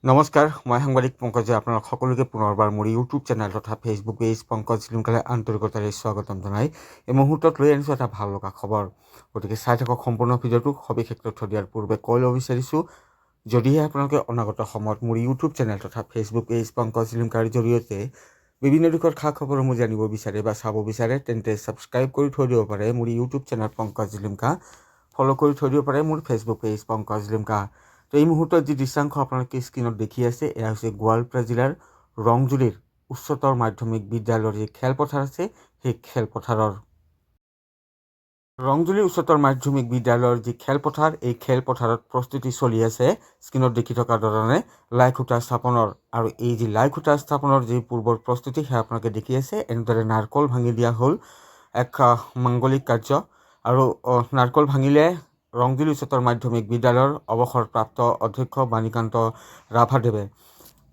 নমস্কাৰ, মই সাংবাদিক পংকজে আপোনালোক সকলোকে পুনৰবাৰ মোৰ ইউটিউব চেনেল তথা ফেচবুক পেজ পংকজ লিমকালে আন্তৰিকতাৰে স্বাগতম জনাই এই মুহূৰ্তত লৈ আনিছোঁ এটা ভাল লগা খবৰ। গতিকে চাই থাকক সম্পূৰ্ণ ভিডিঅ'টো। সবিশেষ তথ্য দিয়াৰ পূৰ্বে কৈ ল'ব বিচাৰিছোঁ, যদিহে আপোনালোকে অনাগত সময়ত মোৰ ইউটিউব চেনেল তথা ফেচবুক পেজ পংকজ লিমকাৰ জৰিয়তে বিভিন্ন দিশৰ খা খবৰসমূহ জানিব বিচাৰে বা চাব বিচাৰে, তেন্তে ছাবস্ক্ৰাইব কৰি থৈ দিব পাৰে মোৰ YouTube channel Pankaj Limca, follow' কৰি থৈ দিব পাৰে মোৰ ফেচবুক পেজ পংকজ লিমকা। তো এই মুহূৰ্তত যি দৃশ্যাংশ আপোনালোকে স্ক্ৰীণত দেখি আছে, এয়া হৈছে গোৱালপাৰা জিলাৰ ৰংজুলিৰ উচ্চতৰ মাধ্যমিক বিদ্যালয়ৰ যি খেলপথাৰ আছে, সেই খেলপথাৰৰ ৰংজুলি উচ্চতৰ মাধ্যমিক বিদ্যালয়ৰ যি খেলপথাৰ, এই খেলপথাৰত প্ৰস্তুতি চলি আছে স্ক্ৰীণত দেখি থকাৰ ধৰণে লাই খুঁটা স্থাপনৰ। আৰু এই যি লাই খুঁটা স্থাপনৰ যি পূৰ্বৰ প্ৰস্তুতি, সেয়া আপোনালোকে দেখি আছে। এনেদৰে নাৰকল ভাঙি দিয়া হ'ল এক মাংগলিক কাৰ্য, আৰু নাৰকল ভাঙিলে ৰংজুলি উচ্চতৰ মাধ্যমিক বিদ্যালয়ৰ অৱসৰপ্ৰাপ্ত অধ্যক্ষ বাণীকান্ত ৰাভাদেৱে।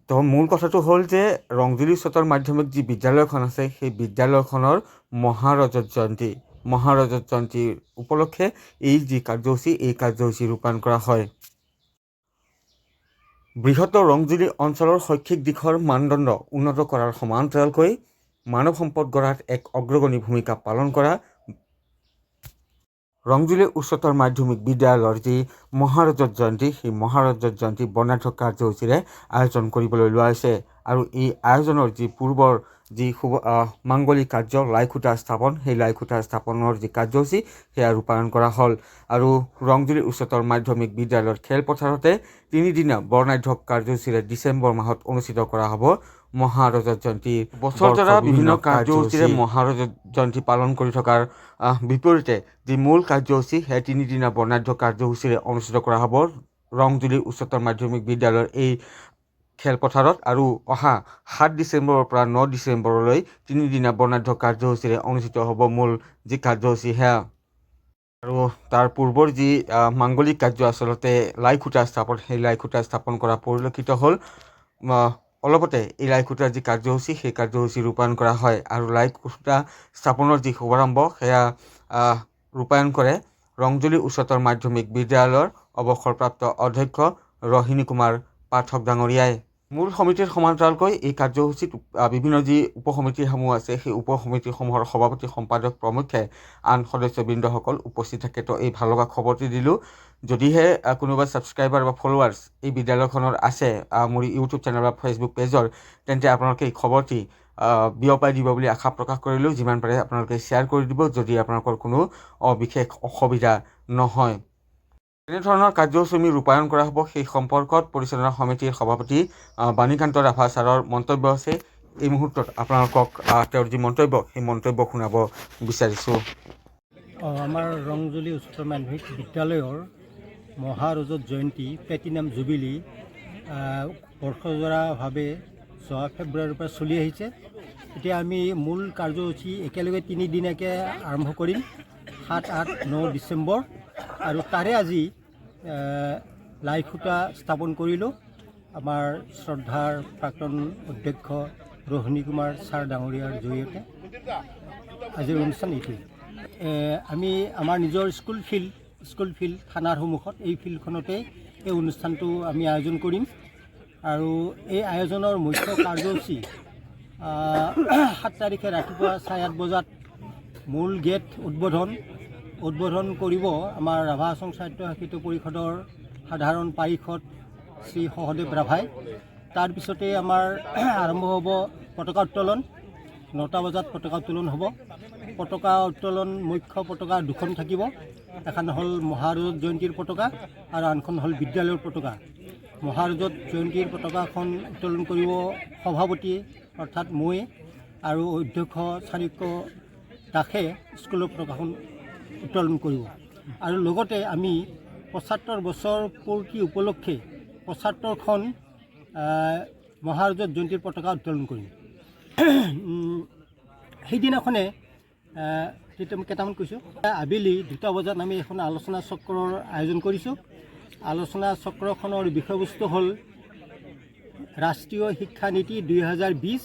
তো মূল কথাটো হ'ল যে ৰংজুলি উচ্চতৰ মাধ্যমিক যি বিদ্যালয়খন আছে, সেই বিদ্যালয়খনৰ মহাৰজত জয়ন্তীৰ উপলক্ষে এই যি কাৰ্যসূচী, এই কাৰ্যসূচী ৰূপায়ণ কৰা হয়। বৃহত্তৰ ৰংজুলি অঞ্চলৰ শৈক্ষিক দিশৰ মানদণ্ড উন্নত কৰাৰ সমান্তৰালকৈ মানৱ সম্পদ গঢ়াত এক অগ্ৰণী ভূমিকা পালন কৰা ৰংজুলি উচ্চতৰ মাধ্যমিক বিদ্যালয়ৰ যি মহাৰজত জয়ন্তী, সেই মহাৰজত জয়ন্তী বৰ্ণাঢ্য কাৰ্যসূচীৰে আয়োজন কৰিবলৈ লোৱা হৈছে। আৰু এই আয়োজনৰ যি পূৰ্বৰ যি মাংগলিক কাৰ্য লাই খুঁটা স্থাপন, সেই লাই খুঁটা স্থাপনৰ যি কাৰ্যসূচী, সেয়া ৰূপায়ণ কৰা হ'ল। আৰু ৰংজুলি উচ্চতৰ মাধ্যমিক বিদ্যালয়ৰ খেলপথাৰতে তিনিদিনীয়া বৰ্ণাঢ্য কাৰ্যসূচীৰে ডিচেম্বৰ মাহত অনুষ্ঠিত কৰা হ'ব মহাৰজত জয়ন্তী। বছৰজোৰা বিভিন্ন কাৰ্যসূচীৰে মহাৰজত জয়ন্তী পালন কৰি থকাৰ বিপৰীতে যি মূল কাৰ্যসূচী, সেই তিনিদিনীয়া বৰ্ণাঢ্য কাৰ্যসূচীৰে অনুষ্ঠিত কৰা হ'ব ৰংজুলি উচ্চতৰ মাধ্যমিক বিদ্যালয়ৰ এই খেলপথাৰত। আৰু অহা 7 ডিচেম্বৰৰ পৰা 9 ডিচেম্বৰলৈ তিনিদিনীয়া বৰ্ণাঢ্য কাৰ্যসূচীৰে অনুষ্ঠিত হ'ব মূল যি কাৰ্যসূচী, সেয়া। আৰু তাৰ পূৰ্বৰ যি মাংগলিক কাৰ্য আচলতে লাই খুঁটা স্থাপন, সেই লাই খুঁটা স্থাপন কৰা পৰিলক্ষিত হ'ল। অলপতে এই লাই খুঁটাৰ যি কাৰ্যসূচী, সেই কাৰ্যসূচী ৰূপায়ণ কৰা হয়। আৰু লাই খুঁটা স্থাপনৰ যি শুভাৰম্ভ, সেয়া ৰূপায়ণ কৰে ৰংজুলি উচ্চতৰ মাধ্যমিক বিদ্যালয়ৰ অৱসৰপ্ৰাপ্ত অধ্যক্ষ ৰহিনী কুমাৰ পাঠক ডাঙৰীয়াই। মূল সমিতিৰ সমান্তৰালকৈ এই কাৰ্যসূচীত বিভিন্ন যি উপসমিতিসমূহ আছে, সেই উপসমিতিসমূহৰ সভাপতি সম্পাদক প্ৰমুখ্যে আন সদস্যবৃন্দসকল উপস্থিত থাকে। তো এই ভাল লগা খবৰটি দিলোঁ। যদিহে কোনোবা ছাবস্ক্ৰাইবাৰ বা ফলোৱাৰ্ছ এই বিদ্যালয়খনৰ আছে মোৰ ইউটিউব চেনেল বা ফেচবুক পেজৰ, তেন্তে আপোনালোকে এই খবৰটি বিয়পাই দিব বুলি আশা প্ৰকাশ কৰিলোঁ। যিমান পাৰে আপোনালোকে শ্বেয়াৰ কৰি দিব, যদি আপোনালোকৰ কোনো বিশেষ অসুবিধা নহয়। এনেধৰণৰ কাৰ্যসূচী ৰূপায়ণ কৰা হ'ব, সেই সম্পৰ্কত পৰিচালনা সমিতিৰ সভাপতি বাণীকান্ত ৰাভা ছাৰৰ মন্তব্য আছে। এই মুহূৰ্তত আপোনালোকক তেওঁৰ যি মন্তব্য, সেই মন্তব্য শুনাব বিচাৰিছোঁ। আমাৰ ৰংজুলি উচ্চতৰ মাধ্যমিক বিদ্যালয়ৰ মহাৰজত জয়ন্তী প্লেটিনাম জুবিলি বৰ্ষজোৰাভাৱে 6 ফেব্ৰুৱাৰীৰ পৰা চলি আহিছে। এতিয়া আমি মূল কাৰ্যসূচী একেলগে তিনিদিনীয়াকৈ আৰম্ভ কৰিম, 7, 8, 9 ডিচেম্বৰ। আৰু তাৰে আজি লাই খুঁটা স্থাপন কৰিলোঁ আমাৰ শ্ৰদ্ধাৰ প্ৰাক্তন অধ্যক্ষ ৰহিনী কুমাৰ ছাৰ ডাঙৰীয়াৰ জৰিয়তে। আজিৰ অনুষ্ঠান এইটোৱে। আমি আমাৰ নিজৰ স্কুল ফিল্ড থানাৰ সন্মুখত, এই ফিল্ডখনতে এই অনুষ্ঠানটো আমি আয়োজন কৰিম। আৰু এই আয়োজনৰ মুখ্য কাৰ্যসূচী 7 তাৰিখে ৰাতিপুৱা 8:30 বজাত মূল গেট উদ্বোধন কৰিব আমাৰ ৰাভা আছং সাহিত্য সাহিত্য পৰিষদৰ সাধাৰণ পাৰিষদ শ্ৰী সহদেৱ ৰাভাই। তাৰপিছতে আমাৰ আৰম্ভ হ'ব পতাকা উত্তোলন। 9টা বজাত পতাকা উত্তোলন হ'ব। পতাকা উত্তোলন মুখ্য পতাকা দুখন থাকিব। এখন হ'ল মহাৰজত জয়ন্তীৰ পতাকা আৰু আনখন হ'ল বিদ্যালয়ৰ পতাকা। মহাৰজত জয়ন্তীৰ পতাকাখন উত্তোলন কৰিব সভাপতি অৰ্থাৎ মই, আৰু অধ্যক্ষ চাণক্য দাসে স্কুলৰ পতাকাখন উত্তোলন কৰিব। আৰু লগতে আমি 75 বছৰ পূৰ্তি উপলক্ষে 75খন মহাৰজত জয়ন্তীৰ পতাকা উত্তোলন কৰিম। সেইদিনাখনে কেইটামান কৈছোঁ, আবেলি 2টা বজাত আমি এখন আলোচনা চক্ৰৰ আয়োজন কৰিছোঁ। আলোচনা চক্ৰখনৰ বিষয়বস্তু হ'ল ৰাষ্ট্ৰীয় শিক্ষা নীতি 2020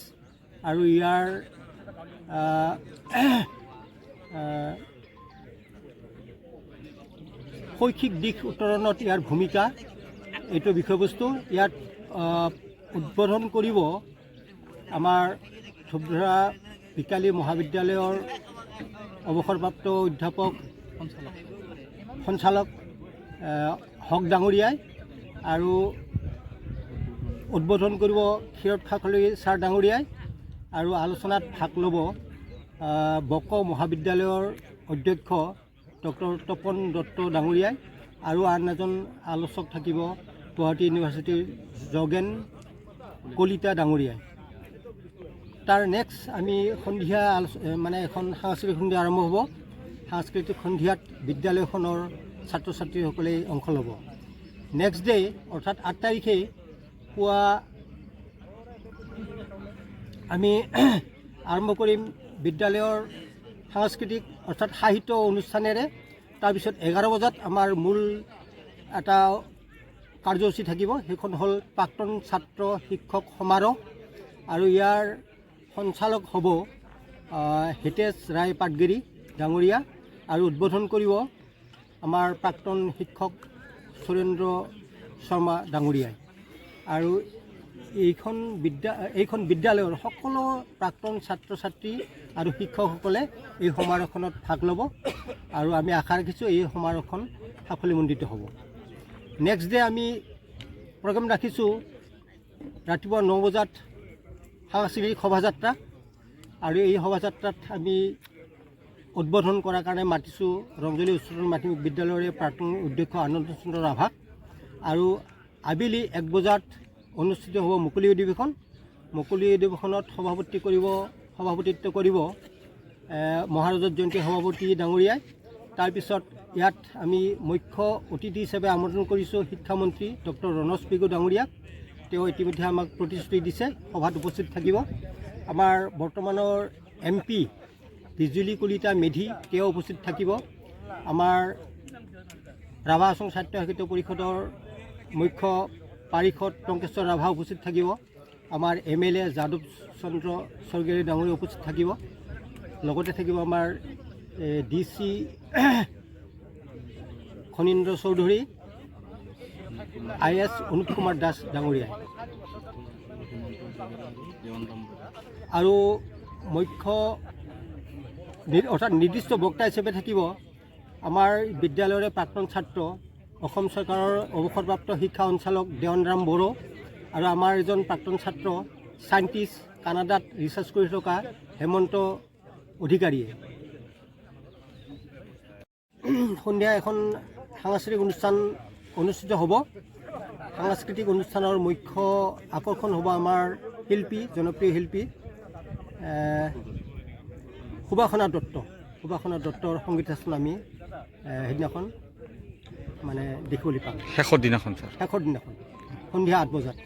আৰু ইয়াৰ শৈক্ষিক দিশ উত্তৰণত ইয়াৰ ভূমিকা, এইটো বিষয়বস্তু। ইয়াত উদ্বোধন কৰিব আমাৰ ধূপধৰা বিকালী মহাবিদ্যালয়ৰ অৱসৰপ্ৰাপ্ত অধ্যাপক সঞ্চালক হক ডাঙৰীয়াই, আৰু উদ্বোধন কৰিব ক্ষীৰোদ খাখলী ছাৰ ডাঙৰীয়াই, আৰু আলোচনাত ভাগ ল'ব বক মহাবিদ্যালয়ৰ অধ্যক্ষ ডক্টৰ তপন দত্ত ডাঙৰীয়াই, আৰু আন এজন আলোচক থাকিব গুৱাহাটী ইউনিভাৰ্চিটিৰ যোগেন কলিতা ডাঙৰীয়াই। তাৰ নেক্সট আমি সন্ধিয়া মানে এখন সাংস্কৃতিক সন্ধিয়া আৰম্ভ হ'ব। সাংস্কৃতিক সন্ধিয়াত বিদ্যালয়খনৰ ছাত্ৰ ছাত্ৰীসকলে অংশ ল'ব। নেক্সট ডে অৰ্থাৎ 8 তাৰিখে পুৱা আমি আৰম্ভ কৰিম বিদ্যালয়ৰ সাংস্কৃতিক অৰ্থাৎ সাহিত্য অনুষ্ঠানেৰে। তাৰপিছত 11 বজাত আমাৰ মূল এটা কাৰ্যসূচী থাকিব, সেইখন হ'ল প্ৰাক্তন ছাত্ৰ শিক্ষক সমাৰোহ, আৰু ইয়াৰ সঞ্চালক হ'ব হিতেশ ৰায় পাটগিৰি ডাঙৰীয়া, আৰু উদ্বোধন কৰিব আমাৰ প্ৰাক্তন শিক্ষক সুৰেন্দ্ৰ শৰ্মা ডাঙৰীয়াই। আৰু এইখন বিদ্যালয়ৰ সকলো প্ৰাক্তন ছাত্ৰ ছাত্ৰী আৰু শিক্ষকসকলে এই সমাৰোহখনত ভাগ ল'ব, আৰু আমি আশা ৰাখিছোঁ এই সমাৰোহখন সাফল্যমণ্ডিত হ'ব। নেক্সট ডে আমি প্ৰগ্ৰেম ৰাখিছোঁ ৰাতিপুৱা 9 বজাত সাংস্কৃতিক শোভাযাত্ৰা, আৰু এই শোভাযাত্ৰাত আমি উদ্বোধন কৰাৰ কাৰণে মাতিছোঁ ৰংজলী উচ্চতৰ মাধ্যমিক বিদ্যালয়ৰে প্ৰাক্তন অধ্যক্ষ আনন্দ চন্দ্ৰ ৰাভাক। আৰু আবেলি 1 বজাত অনুষ্ঠিত হ'ব মুকলি অধিৱেশন। মুকলি অধিৱেশনত সভাপতিত্ব কৰিব মহাৰাজত জয়ন্তী সভাপতি ডাঙৰীয়াই। তাৰপিছত ইয়াত আমি মুখ্য অতিথি হিচাপে আমন্ত্ৰণ কৰিছোঁ শিক্ষামন্ত্ৰী ডক্টৰ ৰণোজ পেগু ডাঙৰীয়াক। তেওঁ ইতিমধ্যে আমাক প্ৰতিশ্ৰুতি দিছে সভাত উপস্থিত থাকিব। আমাৰ বৰ্তমানৰ MP বিজুলী কলিতা মেধি তেওঁ উপস্থিত থাকিব। আমাৰ ৰাভা আছং সাহিত্য সাহিত্য পৰিষদৰ মুখ্য পাৰিষদ টংকেশ্বৰ ৰাভা উপস্থিত থাকিব। আমাৰ MLA যাদৱ চন্দ্ৰ স্বৰ্গীয়াৰী ডাঙৰীয়া উপস্থিত থাকিব। লগতে থাকিব আমাৰ DC খনীন্দ্ৰ চৌধুৰী, IS অনুপ কুমাৰ দাস ডাঙৰীয়াই, আৰু মুখ্য অৰ্থাৎ নিৰ্দিষ্ট বক্তা হিচাপে থাকিব আমাৰ বিদ্যালয়ৰে প্ৰাক্তন ছাত্ৰ অসম চৰকাৰৰ অৱসৰপ্ৰাপ্ত শিক্ষা সঞ্চালক দেৱানৰাম বড়ো, আৰু আমাৰ এজন প্ৰাক্তন ছাত্ৰ চাইণ্টিষ্ট কানাডাত ৰিচাৰ্চ কৰি থকা হেমন্ত অধিকাৰীয়ে। সন্ধিয়া এখন সাংস্কৃতিক অনুষ্ঠান অনুষ্ঠিত হ'ব। সাংস্কৃতিক অনুষ্ঠানৰ মুখ্য আকৰ্ষণ হ'ব আমাৰ শিল্পী, জনপ্ৰিয় শিল্পী সুবাসনা দত্তৰ সংগীতানুষ্ঠান আমি সেইদিনাখন মানে দেখিবলৈ পাম। শেষৰ দিনাখন ছাৰ, সন্ধিয়া 8 বজাত।